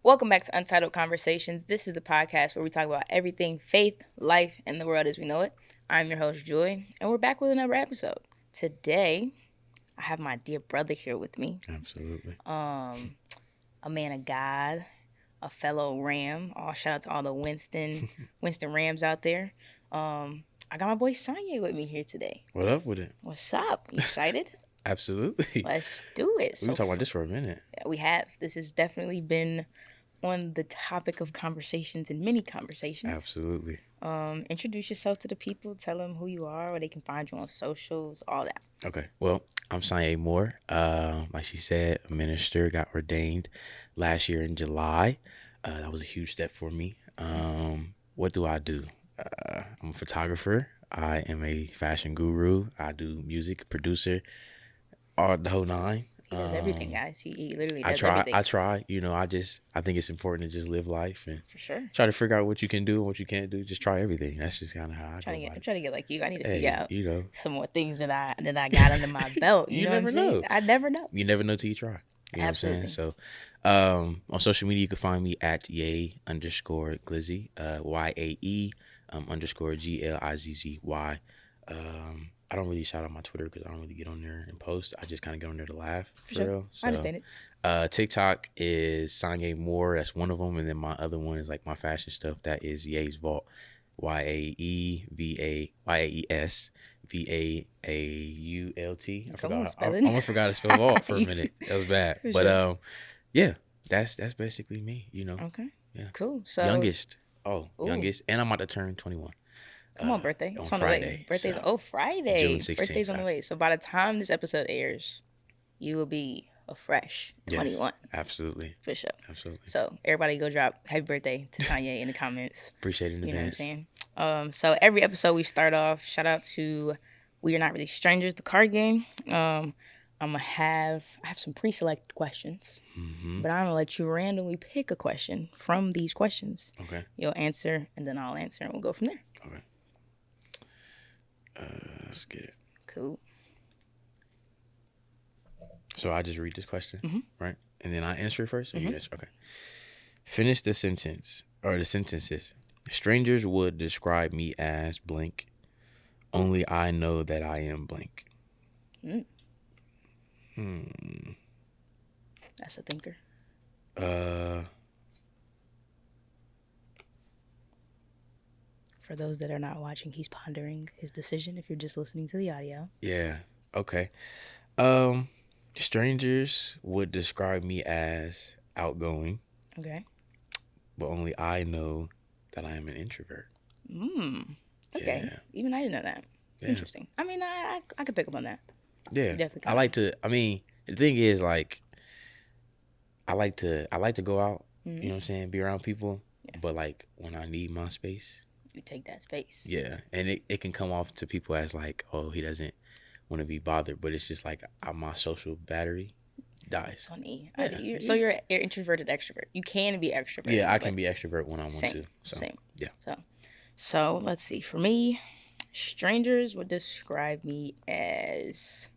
Welcome back to Untitled Conversations. This is the podcast where we talk about everything faith, life, and the world as we know it. I'm your host, Joy, and we're back with another episode. Today, I have my dear brother here with me. Absolutely. A man of God, a fellow Ram. Shout out to all the Winston Rams out there. I got my boy Sonje with me here today. What up with it? What's up? You excited? Absolutely. Let's do it. We've been talking about this for a minute. We have. This has definitely been on the topic of conversations and many conversations. Absolutely. Introduce yourself to the people. Tell them who you are, where they can find you on socials, all that. Okay. Well, I'm Sonje Moore. Like she said, a minister, got ordained last year in July. That was a huge step for me. What do? I'm a photographer. I am a fashion guru. I do music, producer, all the whole nine. He does everything, guys. He literally does I everything. try. I think it's important to just live life and For sure. try to figure out what you can do and what you can't do. Just try everything. That's just kind of how I I'm go. trying to get like you. I need to figure out some more things that I got under my belt. You know never what I'm saying? know. I never know. You never know till you try. You know Absolutely. what I'm saying? So on social media, you can find me at Yae_Glizzy, YAE _GLIZZY. I don't really shout out my Twitter because I don't really get on there and post. I just kind of get on there to laugh. For sure. real. So, I understand it. TikTok is Sonje Moore. That's one of them. And then my other one is like my fashion stuff. That is Ye's Vault. YAEVAYAES VAAULT. I forgot. I almost forgot to spell vault for a minute. That was bad. For But sure. yeah, that's basically me. Okay. Yeah. Cool. So Youngest. Ooh. Youngest. And I'm about to turn 21. Come on, birthday. On It's on the Friday. way. Birthday's So, Friday. June 16th. Birthday's on the way. So by the time this episode airs, you will be a fresh 21. Yes, absolutely. For sure. Absolutely. So everybody go drop happy birthday to Sonje in the comments. Appreciate it in You know what I'm advance. saying? So every episode we start off, shout out to We Are Not Really Strangers, the card game. I have some pre-selected questions, but I'm gonna let you randomly pick a question from these questions. Okay. You'll answer, and then I'll answer, and we'll go from there. Okay. Let's get it. Cool. So I just read this question, right? And then I answer it first? Or you answer? Okay. Finish the sentence, or the sentences. Strangers would describe me as blank. Only I know that I am blank. That's a thinker. For those that are not watching, he's pondering his decision if you're just listening to the audio. Yeah. Okay. Strangers would describe me as outgoing, Okay. but only I know that I am an introvert. Okay. Yeah. Even I didn't know that. Yeah. Interesting. I mean, I could pick up on that. Yeah. definitely I can. like to, the thing is, like, I like to go out, you know what I'm saying, be around people, but like when I need my space, You take that space. yeah, and it can come off to people as like, oh, he doesn't want to be bothered, but it's just like my social battery dies. On E. Yeah. So you're introverted extrovert. You can be extrovert. Yeah, I but can be extrovert when I want same, to. So same. yeah. So let's see. For me, strangers would describe me as.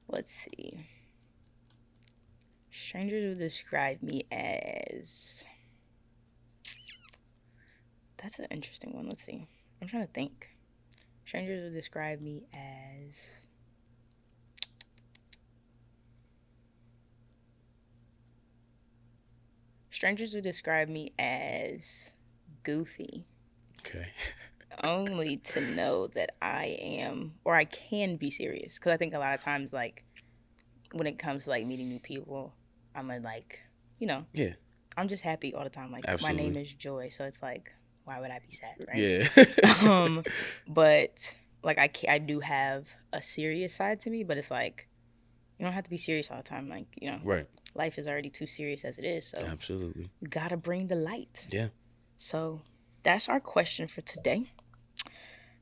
Let's see. Strangers would describe me as. That's an interesting one. Let's see. I'm trying to think. Strangers would describe me as. Strangers would describe me as goofy. Okay. Only to know that I am, or I can be serious. Because I think a lot of times, like, when it comes to, like, meeting new people, I'm a, like, Yeah. I'm just happy all the time. Like, Absolutely. my name is Joy, so it's like, why would I be sad, right? Yeah. But, like, I do have a serious side to me, but it's like, you don't have to be serious all the time. Like, Right. life is already too serious as it is, so Absolutely. you gotta bring the light. Yeah. So that's our question for today.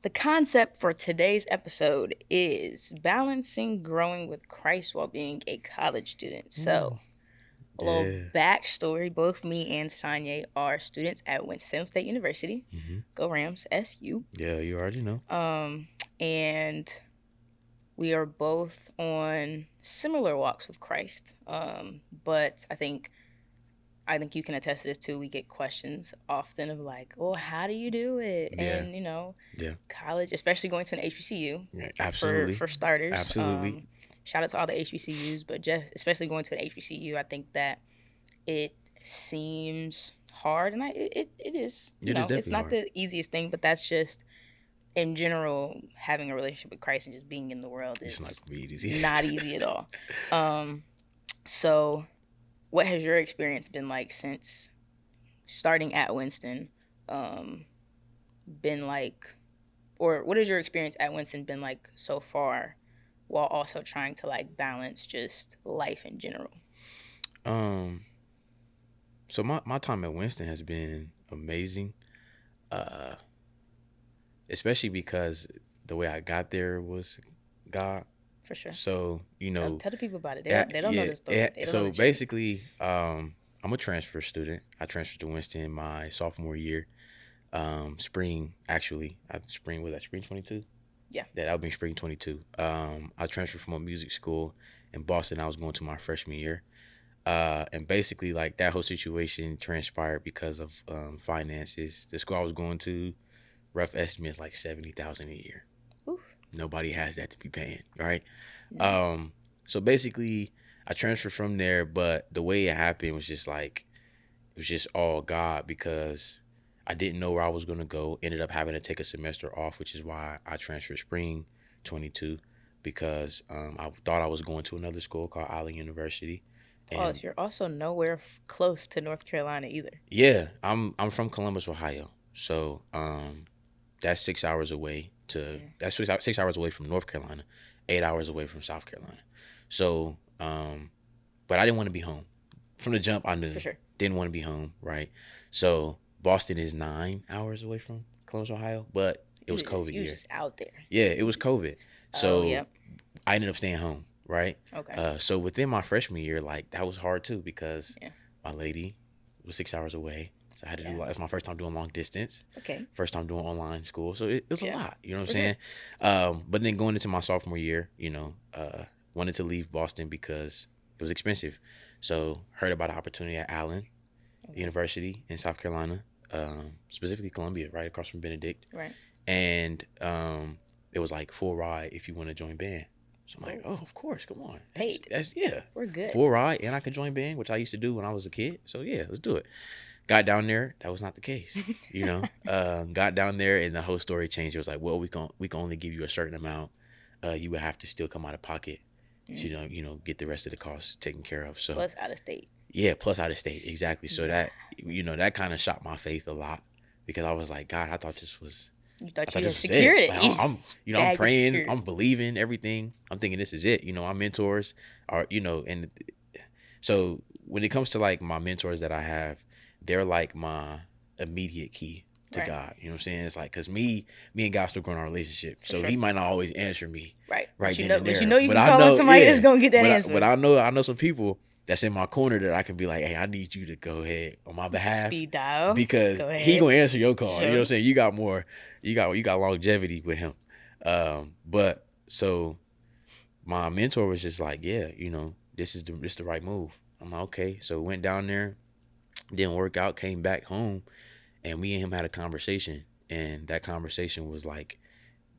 The concept for today's episode is balancing growing with Christ while being a college student. So, a little backstory, both me and Sonje are students at Winston State University. Go Rams, SU. Yeah, you already know. And we are both on similar walks with Christ. But I think I think you can attest to this too. We get questions often of like, well, how do you do it? Yeah. And, you know, Yeah. college, especially going to an HBCU Right. for Absolutely. for starters. Absolutely. Shout out to all the HBCUs, but just especially going to an HBCU, I think that it seems hard, and it is. You It is know, it's definitely not hard. the easiest thing, but that's just in general having a relationship with Christ and just being in the world It's not is gonna be easy. not easy at all. Um, so, what has your experience been like since starting at Winston? Um, been like, or what has your experience at Winston been like so far, while also trying to like balance just life in general? um. So my time at Winston has been amazing. Uh. Especially because the way I got there was God. For sure. So Tell the people about it. They don't know yeah. the story. They don't know So the journey. basically, I'm a transfer student. I transferred to Winston my sophomore year. Spring actually. Spring was that spring 22? Yeah. That would be spring 22. I transferred from a music school in Boston. I was going to my freshman year. And basically, like that whole situation transpired because of finances. The school I was going to, rough estimate is like 70,000 a year. Oof. Nobody has that to be paying, right? No. So basically, I transferred from there, but the way it happened was just like it was just all God because I didn't know where I was gonna go. Ended up having to take a semester off, which is why I transferred spring 22 because I thought I was going to another school called Allen University. Pause. And You're also nowhere close to North Carolina either. yeah, I'm from Columbus, Ohio. So that's 6 hours away to Yeah. that's 6 hours away from North Carolina, 8 hours away from South Carolina. So but I didn't want to be home. From the jump I knew For sure. didn't want to be home, right? So Boston is 9 hours away from Columbus, Ohio, but it was COVID You was year. just out there. Yeah, it was COVID. Oh, So yep. I ended up staying home, right? Okay. So within my freshman year, like that was hard too because Yeah. my lady was 6 hours away. So I had to do Yeah. it was my first time doing long distance, Okay. first time doing online school. So it was a Yeah. lot, you know what For I'm sure. saying? But then going into my sophomore year, wanted to leave Boston because it was expensive. So heard about an opportunity at Allen Okay. University in South Carolina, specifically Columbia, right across from Benedict. Right. And it was like full ride if you want to join band. So I'm like, oh, of course, come on. Paid. That's yeah. We're good. Full ride and I can join band, which I used to do when I was a kid. So yeah, let's do it. Got down there, that was not the case. Got down there and the whole story changed. It was like, well, we can only give you a certain amount. You would have to still come out of pocket to get the rest of the costs taken care of. So Plus out of state. yeah, plus out of state, exactly. So that kind of shot my faith a lot because I was like, God, I thought this was You I thought thought you had this was secured it. it. Like, I'm I'm Bag is praying, secured. I'm believing everything. I'm thinking this is it. My mentors are, and so when it comes to like my mentors that I have, they're like my immediate key to Right. God. You know what I'm saying? It's like because me and God still growing our relationship, For so sure. He might not always answer me Right. right But you then know, and but there. you know you But can I call on know, somebody yeah. that's gonna get that answer. But I know some people that's in my corner that I can be like, hey, I need you to go ahead on my behalf Speed dial. because Go he ahead. gonna answer your call. Sure. You know what I'm saying? You got more, you got longevity with him. But so my mentor was just like, yeah, this is the right move. I'm like, okay. So went down there, didn't work out, came back home, and me and him had a conversation, and that conversation was like,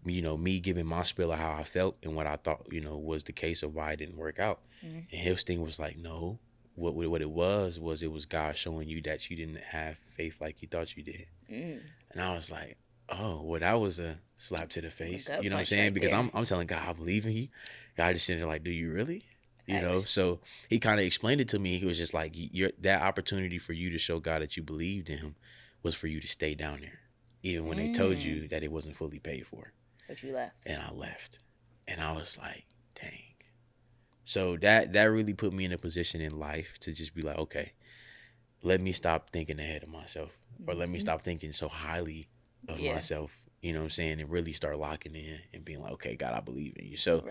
me giving my spill of how I felt and what I thought, was the case of why it didn't work out. Mhm. And his thing was like, no, what it was God showing you that you didn't have faith like you thought you did. Mm. And I was like, oh, well, that was a slap to the face. gut You know what I'm punch saying? right Because there. I'm telling God, I believe in you. God just sitting there like, do you really? Facts. So he kind of explained it to me. He was just like, that opportunity for you to show God that you believed in him was for you to stay down there, even when they told you that it wasn't fully paid for. But you left. And I left. And I was like, dang. So that really put me in a position in life to just be like, okay, let me stop thinking ahead of myself, or let me stop thinking so highly of Yeah. myself, you know what I'm saying, and really start locking in and being like, okay, God, I believe in you. So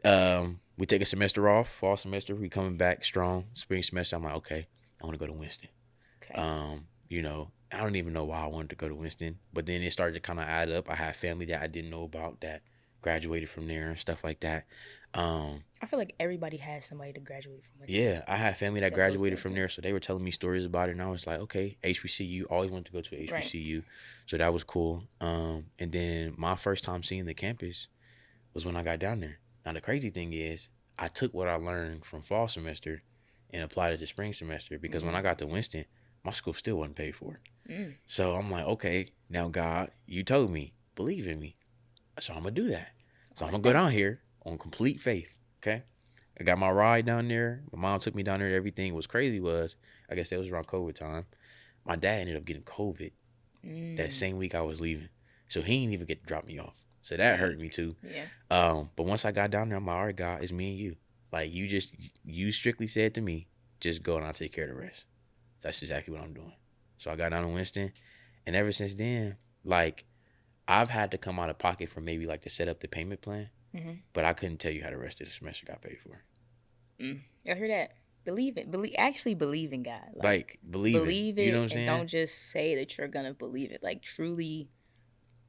Right. we take a semester off, fall semester, we coming back strong. Spring semester, I'm like, okay, I want to go to Winston. Okay. I don't even know why I wanted to go to Winston, but then it started to kind of add up. I had family that I didn't know about that graduated from there and stuff like that. Um, I feel like everybody has somebody to graduate from Winston yeah, I had family that that goes to graduated from Winston. there, so they were telling me stories about it, and I was like, okay, HBCU. Always wanted to go to Right. HBCU, so that was cool. And then my first time seeing the campus was when I got down there. Now the crazy thing is, I took what I learned from fall semester and applied it to spring semester because when I got to Winston, my school still wasn't paid for. Mm. So I'm like, okay, now God, you told me, believe in me, so I'm gonna do that. So I'm gonna go Stay. down here on complete faith. Okay, I got my ride down there. My mom took me down there. Everything was crazy. Was I guess it was around COVID time. My dad ended up getting COVID that Mm. same week I was leaving, so he didn't even get to drop me off. So that hurt Dang. me too. Yeah. But once I got down there, I'm like, all right, God, it's me and you. Like you strictly said to me, just go and I'll take care of the rest. That's exactly what I'm doing. So I got down to Winston, and ever since then, like I've had to come out of pocket for maybe like to set up the payment plan, Mm-hmm. but I couldn't tell you how the rest of the semester got paid for. I hear that. Believe it. Actually believe in God. Like believing, Believe you know what it I'm and saying? don't just say that you're gonna believe it. Like truly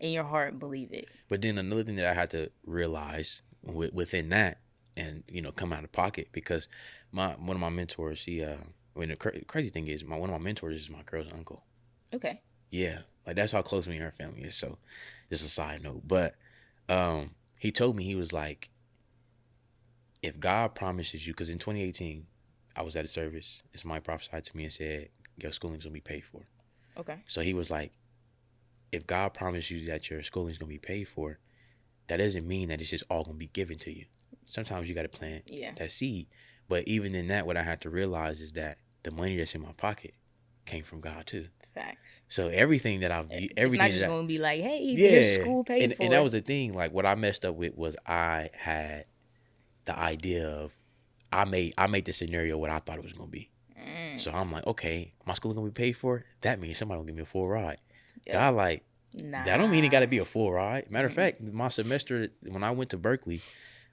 in your heart believe it. But then another thing that I had to realize within that, and come out of pocket because my one of my mentors, he when the crazy thing is, one of my mentors is my girl's uncle. Okay. Yeah, like that's how close me and her family is. So, just a side note, but he told me he was like, if God promises you, because in 2018 I was at a service and somebody prophesied to me and said your schooling's gonna be paid for. Okay. So he was like, if God promised you that your schooling's gonna be paid for, that doesn't mean that it's just all gonna be given to you. Sometimes you gotta plant Yeah. that seed. But even in that, what I had to realize is that the money that's in my pocket came from God too. Facts. So everything that It's not everything just that gonna be like, hey, here's yeah, school paid and that for. was the thing. Like what I messed up with was I had the idea of I made the scenario what I thought it was gonna be. So I'm like, okay, my school gonna be paid for. That means somebody will give me a full ride. Yep. God, like that don't mean it Nah. got to be a full ride. Matter of fact, my semester when I went to Berkeley,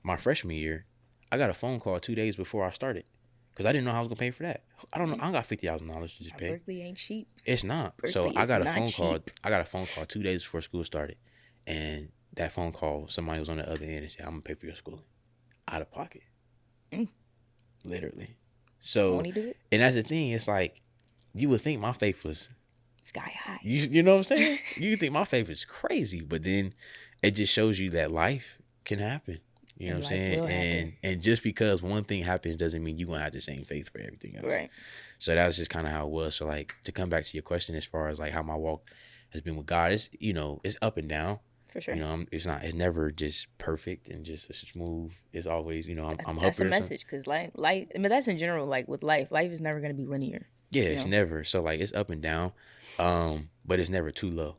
my freshman year, I got a phone call 2 days before I started because I didn't know how I was gonna pay for that. I don't know. I got $50,000 to just pay. Berkeley ain't cheap. It's not. So Berkeley I is got a not phone call. cheap. I got a phone call 2 days before school started, and that phone call, somebody was on the other end and said, "I'm gonna pay for your schooling, out of pocket, Mm. literally." So, Won't he do it? and that's the thing. It's like you would think my faith was Sky high. you know what I'm saying? You think my faith is crazy, but then it just shows you that life can happen. You know And what I'm life saying? will happen. And just because one thing happens doesn't mean you're gonna have the same faith for everything else. Right. So that was just kind of how it was. So like to come back to your question as far as like how my walk has been with God, it's it's up and down. For sure. It's never just perfect and just smooth. It's always I'm That's a hoping message because life. I mean, that's in general. Like with life, life is never gonna be linear. yeah, You it's know. never so like it's up and down, but it's never too low.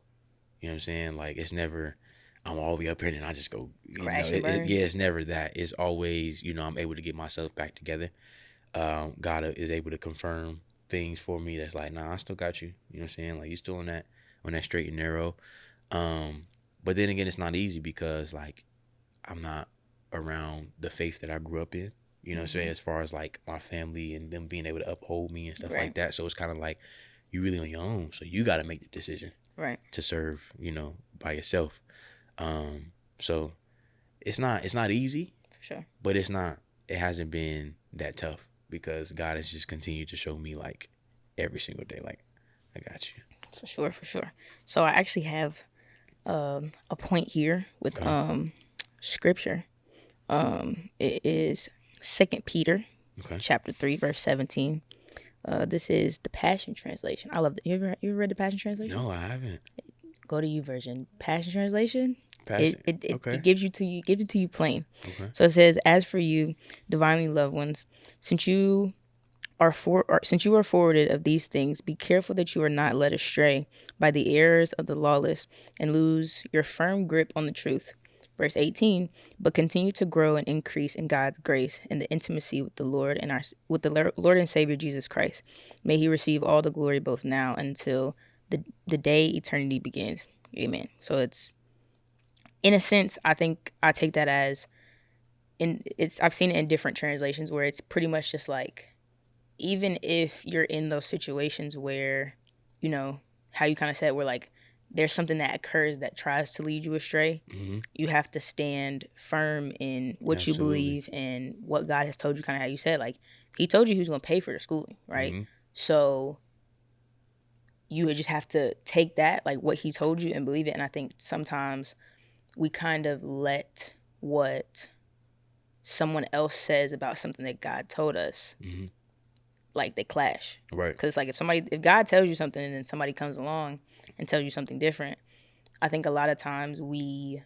You know what I'm saying? Like it's never I'm all the way up here and I just go. Crash and burn. Yeah, it's never that. It's always I'm able to get myself back together. God is able to confirm things for me. That's like, nah, I still got you. You know what I'm saying? Like you still on that straight and narrow. But then again, it's not easy because like I'm not around the faith that I grew up in. You know what I'm saying? As far as like my family and them being able to uphold me and stuff Right. like that. So it's kind of like you really on your own. So you got to make the decision Right. to serve, by yourself. So it's not easy, For sure. but it hasn't been that tough because God has just continued to show me like every single day, like I got you. For sure. For sure. So I actually have a point here with Okay. scripture. It is 2 Peter Okay. chapter 3 verse 17. This is the Passion Translation. I love it. You ever read the Passion Translation? No, I haven't. Go to you version. Passion Translation. Passion. It Okay. gives it to you plain. Okay. So it says, "As for you, divinely loved ones, since you since you are forwarded of these things, be careful that you are not led astray by the errors of the lawless and lose your firm grip on the truth." Verse 18, "But continue to grow and increase in God's grace and the intimacy with the Lord and with the Lord and Savior Jesus Christ. May he receive all the glory both now and until the day eternity begins." Amen. So it's, in a sense, I think I take that as I've seen it in different translations where it's pretty much just like, even if you're in those situations where, how you kind of said, where like there's something that occurs that tries to lead you astray, Mm-hmm. you have to stand firm in what you Absolutely. believe and what God has told you, kind of how you said, like, he told you he was going to pay for the schooling, right? Mm-hmm. So you just have to take that, like what he told you, and believe it. And I think sometimes we kind of let what someone else says about something that God told us, Mm-hmm. like, they clash. Right. Because, like, if God tells you something and then somebody comes along and tells you something different, I think a lot of times we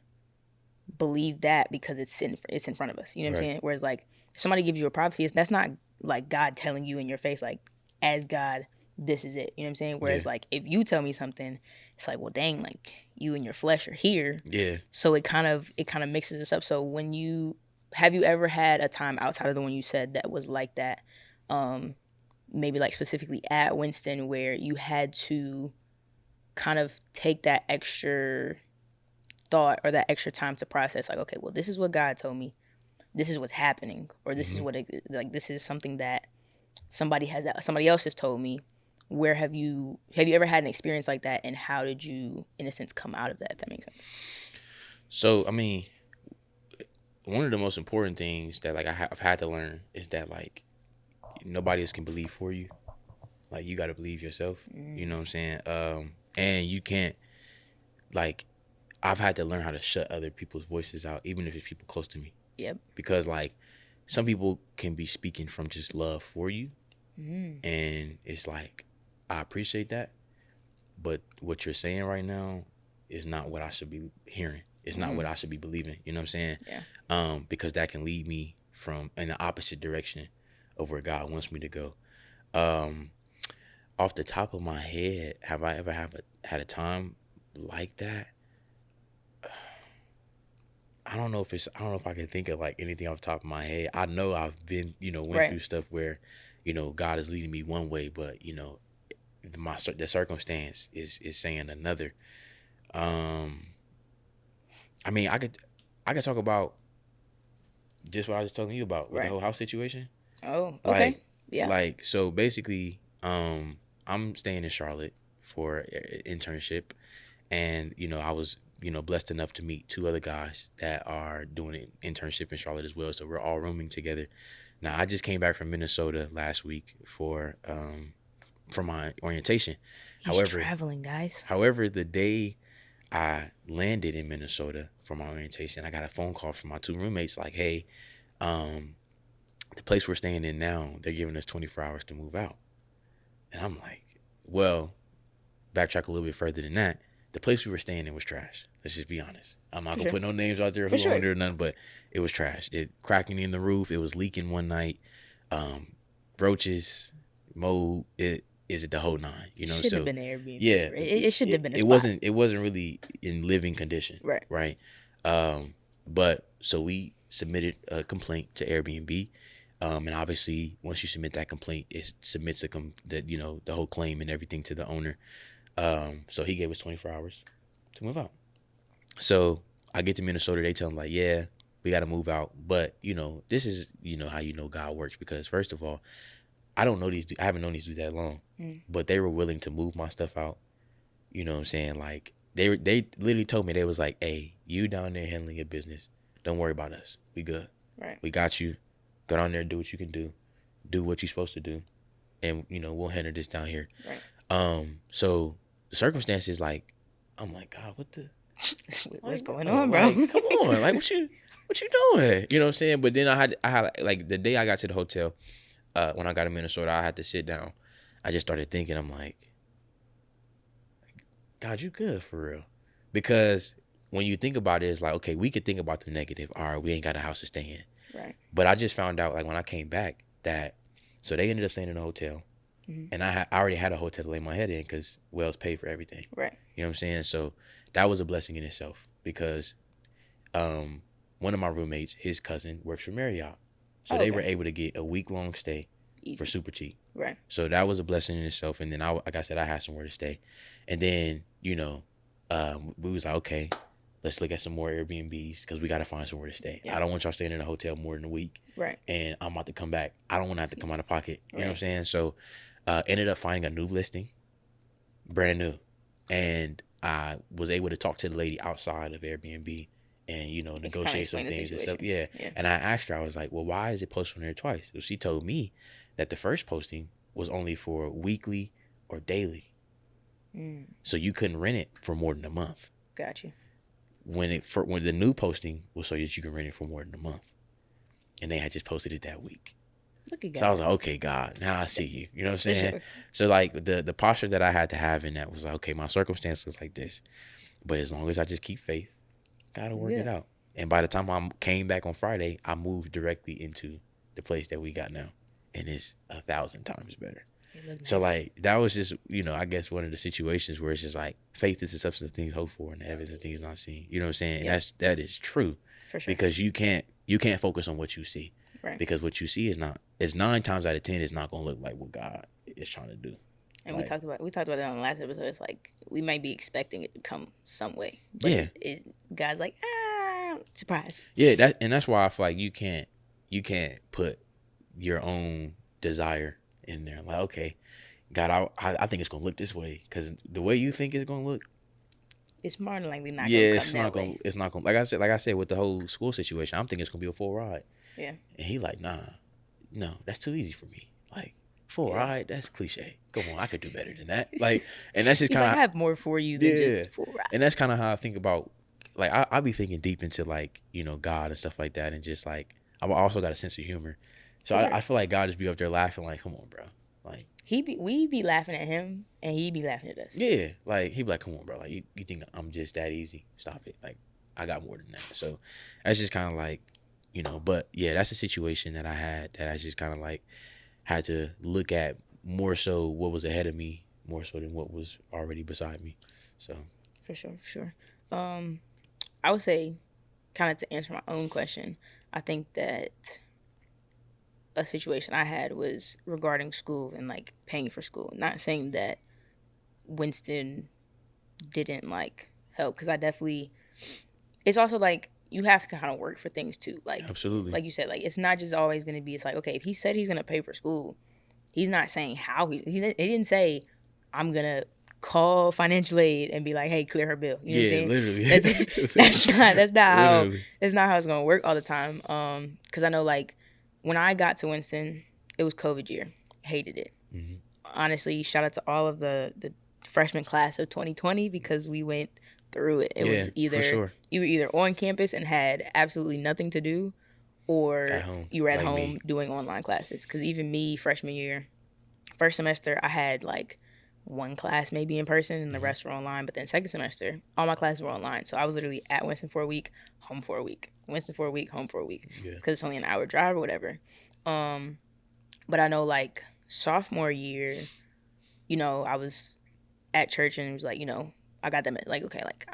believe that because it's in front of us. You know what I'm Right. saying? Whereas, like, if somebody gives you a prophecy, that's not like God telling you in your face, like, as God, this is it. You know what I'm saying? Whereas, Yeah. like, if you tell me something, it's like, well, dang, like, you and your flesh are here. Yeah. So it kind of mixes us up. So when you have you ever had a time outside of the one you said that was like that? Maybe like specifically at Winston, where you had to kind of take that extra thought or that extra time to process, like, okay, well, this is what God told me, this is what's happening, or this is Mm-hmm. what like, this is something that somebody else has told me. Where have you ever had an experience like that, and how did you, in a sense, come out of that, if that makes sense? So I mean, one of the most important things that like I've had to learn is that like nobody else can believe for you. Like you got to believe yourself. You know what I'm saying? And you can't like I've had to learn how to shut other people's voices out, even if it's people close to me, Yep. because like some people can be speaking from just love for you, and it's like I appreciate that, but what you're saying right now is not what I should be hearing. It's not what I should be believing. You know what I'm saying? Yeah. Because that can lead me from in the opposite direction of where God wants me to go. Um, Off the top of my head, have I ever had a time like that? I don't know if I can think of like anything off the top of my head. I know I've been, went through Right. stuff where, God is leading me one way, but the circumstance is saying another. Um, I mean, I could talk about just what I was talking to you about with the Right. whole house situation. Oh, okay. Like, Yeah. so basically, I'm staying in Charlotte for internship, and I was blessed enough to meet two other guys that are doing an internship in Charlotte as well. So we're all rooming together. Now I just came back from Minnesota last week for my orientation. He's However, traveling, guys. the day I landed in Minnesota for my orientation, I got a phone call from my two roommates like, "Hey, um, the place we're staying in now, they're giving us 24 hours to move out." And I'm like, well, backtrack a little bit further than that. The place we were staying in was trash. Let's just be honest. I'm not For gonna sure. put no names out there For who owned sure. it or nothing, but it was trash. It cracking in the roof. It was leaking one night. Um, Roaches, mold. It is it the whole nine. Shouldn't have So been an Airbnb. yeah, It shouldn't have been a it spot. wasn't. It wasn't really in living condition. Right. Right. But so we submitted a complaint to Airbnb. And obviously, once you submit that complaint, it submits the whole claim and everything to the owner. So he gave us 24 hours to move out. So I get to Minnesota, they tell him like, yeah, we got to move out. But this is how God works, because first of all, I haven't known these dudes that long, but they were willing to move my stuff out. You know what I'm saying? Like they literally told me, they was like, hey, you down there handling your business. Don't worry about us. We good. Right. We got you. Go down there and do what you can do. Do what you're supposed to do. And, we'll handle this down here. Right. So the circumstances, like, I'm like, God, What's going bro, on, bro? like, come on. Like, what you doing? You know what I'm saying? But then I had like the day I got to the hotel, when I got to Minnesota, I had to sit down. I just started thinking, I'm like, God, you good for real. Because when you think about it, it's like, okay, we could think about the negative. All right, we ain't got a house to stay in. Right. But I just found out, like, when I came back, that so they ended up staying in a hotel, and I already had a hotel to lay my head in because Wells paid for everything. Right. You know what I'm saying? So that was a blessing in itself, because one of my roommates, his cousin, works for Marriott, so they were able to get a week-long stay for super cheap. Right. So that was a blessing in itself. And then like I said, I had somewhere to stay, and then we was like, okay, let's look at some more Airbnbs because we got to find somewhere to stay. Yeah. I don't want y'all staying in a hotel more than a week. Right. And I'm about to come back. I don't want to have to come out of pocket. You know what I'm Right. saying? So ended up finding a new listing, brand new. And I was able to talk to the lady outside of Airbnb and, And she kind of negotiate some explained the things and stuff. situation. Yeah. Yeah. And I asked her, I was like, well, why is it posted on there twice? So she told me that the first posting was only for weekly or daily. So you couldn't rent it for more than a month. Got you. When the new posting was so that you can rent it for more than a month. And they had just posted it that week. Look at God. So I was like, okay, God, now I see you. You know what I'm saying? Sure. So like the posture that I had to have in that was like, okay, my circumstance was like this. But as long as I just keep faith, God will work it out. And by the time I came back on Friday, I moved directly into the place that we got now. And it's 1,000 times better. Nice. So like that was just, I guess one of the situations where it's just like faith is the substance of things hoped for and the evidence of things not seen. You know what I'm saying? And that is true. For sure. Because you can't focus on what you see. Right. Because what you see is 9 times out of 10 is not gonna look like what God is trying to do. And we talked about that on the last episode. It's like we might be expecting it to come some way. But God's like, surprise. Yeah, that's why I feel like you can't put your own desire in there. Like, okay, God, I think it's gonna look this way because the way you think it's gonna look, it's more than likely not. Yeah, it's not gonna. It's not gonna. Like I said with the whole school situation, I'm thinking it's gonna be a full ride. Yeah. And he like, nah, no, that's too easy for me. Like full ride, that's cliche. Come on, I could do better than that. Like, and that's just kind of. Like, I have more for you than just full ride. And that's kind of how I think about. Like I be thinking deep into like God and stuff like that, and just like I also got a sense of humor, so I feel like God just be up there laughing like, come on, bro, like we be laughing at him and he be laughing at us. Yeah, like he be like, come on, bro, like you think I'm just that easy? Stop it, like I got more than that. So that's just kind of like, but yeah, that's a situation that I had that I just kind of like had to look at more so what was ahead of me more so than what was already beside me. So for sure. I would say, kind of to answer my own question, I think that a situation I had was regarding school and like paying for school. Not saying that Winston didn't like help, because I definitely. It's also like you have to kind of work for things too. Like absolutely, like you said, like it's not just always going to be. It's like, okay, if he said he's going to pay for school, he's not saying how he didn't say I'm gonna call financial aid and be like, hey, clear her bill. You know what I'm saying? Literally. That's not how it's gonna work all the time. Because I know like when I got to Winston, it was COVID year. Hated it. Mm-hmm. Honestly, shout out to all of the freshman class of 2020 because we went through it. It was either you were either on campus and had absolutely nothing to do, or you were at home doing online classes. Because even me, freshman year, first semester, I had like one class maybe in person and the rest were online. But then second semester, all my classes were online. So I was literally at Winston for a week, home for a week. Winston for a week, home for a week. Because it's only an hour drive or whatever. But I know like sophomore year, I was at church and it was like, I got that like, okay, like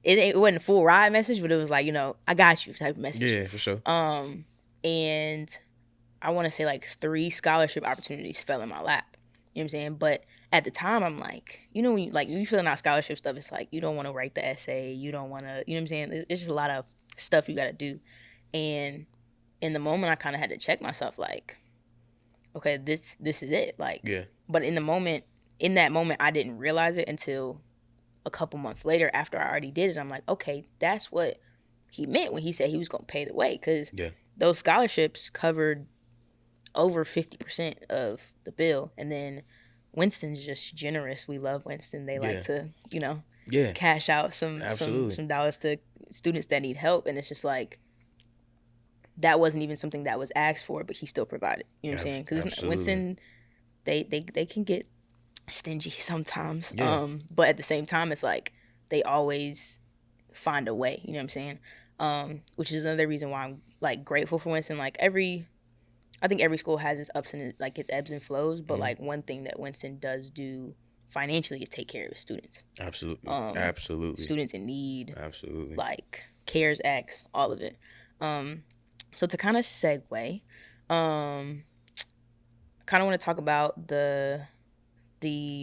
it wasn't a full ride message, but it was like, I got you type of message. Yeah, for sure. And I want to say like 3 scholarship opportunities fell in my lap. You know what I'm saying? But at the time, I'm like, when you filling out scholarship stuff, it's like you don't want to write the essay. You don't want to, you know what I'm saying? It's just a lot of stuff you got to do. And in the moment, I kind of had to check myself like, okay, this is it. Like, yeah. But in that moment, I didn't realize it until a couple months later after I already did it. I'm like, okay, that's what he meant when he said he was going to pay the way. Because those scholarships covered over 50% of the bill. And then Winston's just generous. We love Winston. They like to, cash out some dollars to students that need help. And it's just like, that wasn't even something that was asked for, but he still provided. You know what I'm saying? Because Winston, they can get stingy sometimes. Yeah. But at the same time, it's like they always find a way. You know what I'm saying? Which is another reason why I'm like grateful for Winston. Like I think every school has its ups and like its ebbs and flows, but like one thing that Winston does do financially is take care of his students. Absolutely. Absolutely. Students in need. Absolutely. Like CARES Acts, all of it. So to kind of segue, I kind of want to talk about the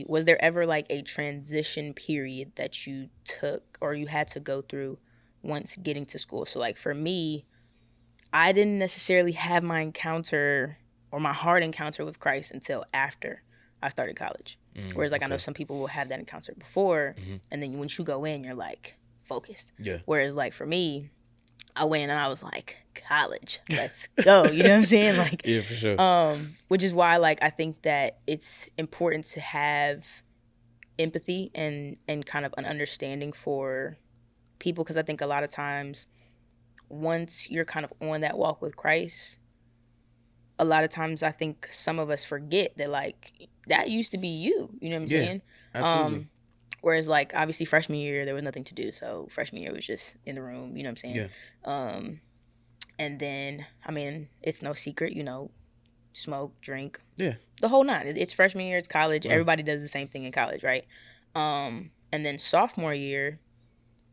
was there ever like a transition period that you took or you had to go through once getting to school? So like for me, I didn't necessarily have my encounter or my hard encounter with Christ until after I started college. Whereas like I know Okay. some people will have that encounter before, Hmm. and then once you go in, you're like focused. Yeah. Whereas like for me, I went and I was like, college, let's go. You know what I'm saying? Like, Yeah, for sure. which is why like I think that it's important to have empathy and kind of an understanding for people, because I think a lot of times once you're kind of on that walk with Christ, a lot of times I think some of us forget that like that used to be you. You know what I'm Yeah, saying? absolutely. Um, Whereas like obviously freshman year there was nothing to do, so freshman year was just in the room. You know what I'm saying? Yeah. Um, and then I mean it's no secret, you know, smoke, drink, Yeah. the whole nine. It's freshman year, it's college. Right. Everybody does the same thing in college, right? And then sophomore year,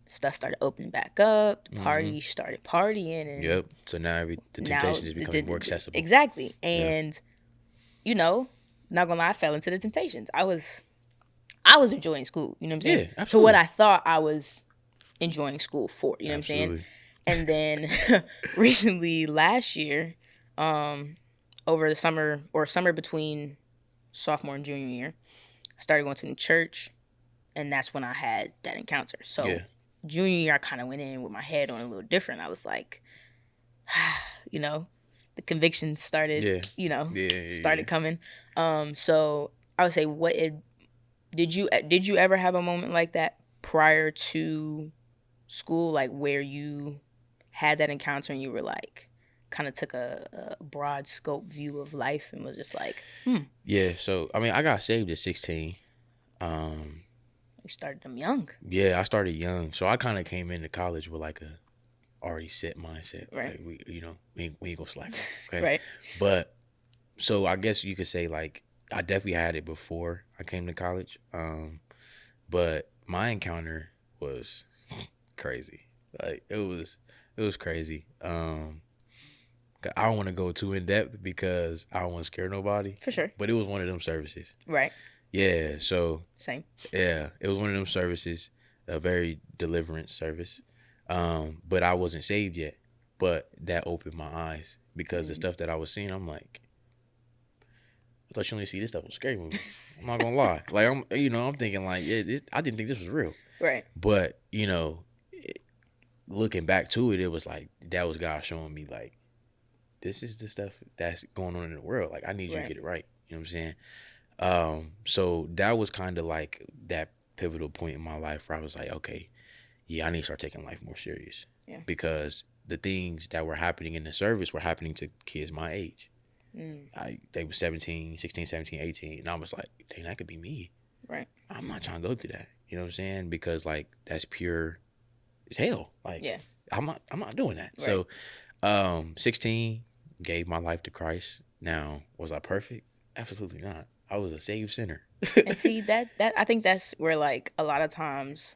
stuff started opening back up. The Hmm. parties started partying, and Yep. So now the now temptation is becoming more accessible. exactly. Yeah. And you know, not gonna lie, I fell into the temptations. I was enjoying school. You know what I'm saying? Yeah, To what absolutely. I thought I was enjoying school for. You know what I'm saying? Absolutely. And then recently, last year, over the summer or summer between sophomore and junior year, I started going to a new church, and that's when I had that encounter. So Yeah. junior year, I kind of went in with my head on a little different. I was like, you know, the convictions started, Yeah. you know, Yeah. Yeah. Yeah. started coming. So I would say, did you ever have a moment like that prior to school, like where you had that encounter and you were like, kind of took a broad scope view of life and was just like, Yeah. So I mean, I got saved at 16. Um. you started them young, Yeah, I started young, so I kind of came into college with like a already set mindset. right? Like we ain't gonna slack off. Okay. Right. But so I guess you could say like I definitely had it before I came to college. But my encounter was crazy. Like it was crazy. I don't want to go too in depth because I don't want to scare nobody. For sure. But it was one of them services. Right. Yeah. So Same. yeah, it was one of them services, a very deliverance service. But I wasn't saved yet. But that opened my eyes because the stuff that I was seeing, I'm like, I thought you only see this stuff on scary movies. I'm not gonna lie. Like I'm thinking like, yeah, I didn't think this was real. Right. But looking back to it, it was like that was God showing me like, this is the stuff that's going on in the world. Like I need you to Right. get it right. You know what I'm saying? So that was kind of like that pivotal point in my life where I was like, okay, yeah, I need to start taking life more serious. Yeah. Because the things that were happening in the service were happening to kids my age. They were 17, 16, 17, 18. And I was like, dang, that could be me. Right. I'm not trying to go through that. You know what I'm saying? Because like that's pure as hell. Like Yeah. I'm not doing that. Right. So 16, gave my life to Christ. Now, was I perfect? Absolutely not. I was a saved sinner. And see that I think that's where like a lot of times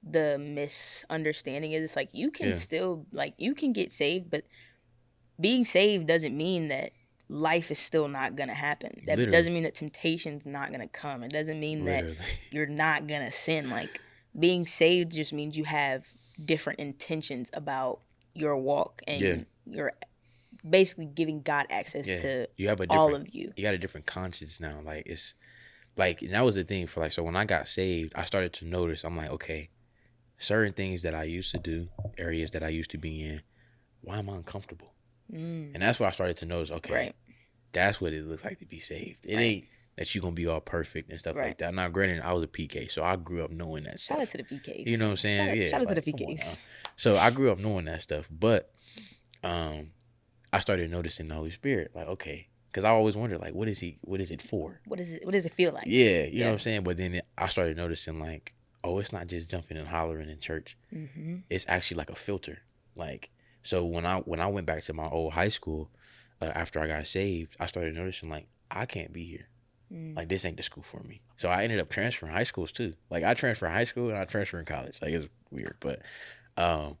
the misunderstanding is, it's like you can Yeah. still like you can get saved, but being saved doesn't mean that life is still not gonna happen. That Literally. doesn't mean that temptation's not gonna come. It doesn't mean that Literally. you're not gonna sin. Like being saved just means you have different intentions about your walk, and Yeah. you're basically giving God access Yeah. to You have a all different of you. you got a different conscience now. Like it's like, and that was the thing for like, so when I got saved, I started to notice, I'm like, okay, certain things that I used to do, areas that I used to be in, why am I uncomfortable? And that's why I started to notice, okay, Right. that's what it looks like to be saved. It Right. ain't that you're gonna be all perfect and stuff Right. like that. Now, granted, I was a PK, so I grew up knowing that Shout stuff. out to the PKs. You know what I'm saying? Yeah. Shout out to like, the come on now. PKs. So I grew up knowing that stuff, but I started noticing the Holy Spirit. Like, okay, because I always wondered, like, what is it for? What is it? What does it feel like? Yeah, you know what I'm saying? But then I started noticing, like, oh, it's not just jumping and hollering in church. Mm-hmm. It's actually like a filter. Like, so when I went back to my old high school after I got saved, I started noticing, like, I can't be here. Like, this ain't the school for me. So I ended up transferring high schools too. Like, I transferred high school and I transferred in college. Like, it's weird, but I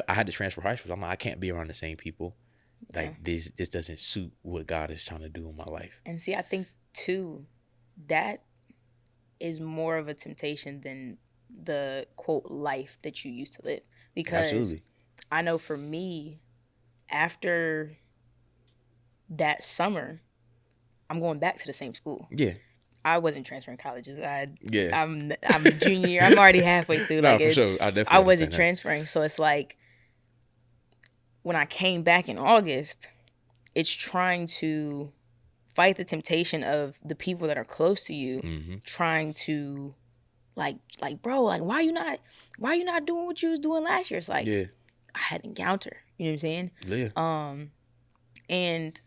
had to transfer high schools. I'm like, I can't be around the same people. Like, this doesn't suit what God is trying to do in my life. And see, I think too, that is more of a temptation than the quote life that you used to live. Because Absolutely. I know for me, after that summer, I'm going back to the same school. Yeah. I wasn't transferring colleges. Yeah. I'm a junior year. I'm already halfway through. No, Like for it, sure. I I definitely wasn't understand that. transferring. So it's like when I came back in August, it's trying to fight the temptation of the people that are close to you, trying to like bro, like why you not doing what you was doing last year? It's like Yeah. I had an encounter. You know what I'm saying? Yeah. And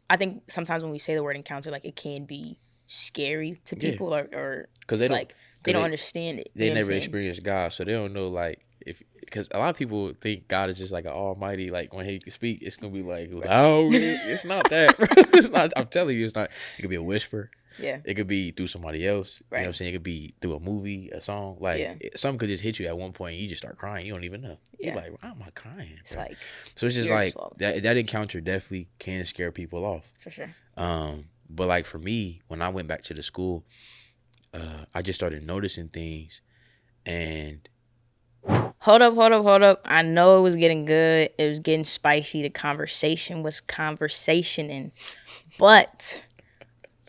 I think sometimes when we say the word encounter, like it can be scary to Yeah. people, or Because it's like they because don't understand it. You they know what I'm never saying? experienced God, so they don't know like if because a lot of people think God is just like an almighty, like when he can speak, it's gonna be like loud. It's not that. It's not. I'm telling you, it's not. It could be a whisper. Yeah. It could be through somebody else. You know what I'm Right. saying? It could be through a movie, a song. Like Yeah. something could just hit you at one point and you just start crying. You don't even know. You're Yeah. like, why am I crying, It's bro? like So it's just you're like swallowed that encounter definitely can scare people off. for sure. But like for me, when I went back to the school, I just started noticing things and Hold up. I know it was getting good. It was getting spicy. The conversation was conversationing. But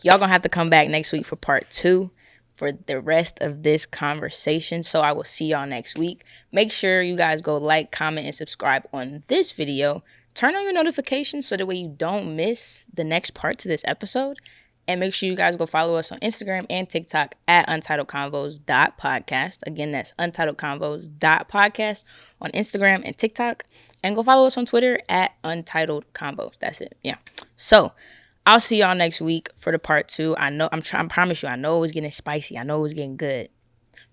y'all gonna have to come back next week for part 2 for the rest of this conversation. So I will see y'all next week. Make sure you guys go like, comment, and subscribe on this video. Turn on your notifications so that way you don't miss the next part to this episode. And make sure you guys go follow us on Instagram and TikTok at untitledconvos.podcast. Again, that's untitledconvos.podcast on Instagram and TikTok. And go follow us on Twitter at untitledconvos. That's it. Yeah. So I'll see y'all next week for the part 2. I know I promise you, I know it was getting spicy. I know it was getting good.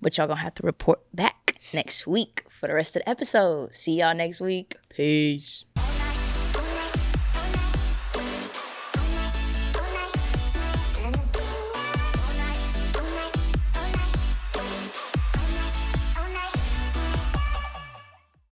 But y'all gonna have to report back next week for the rest of the episode. See y'all next week. Peace.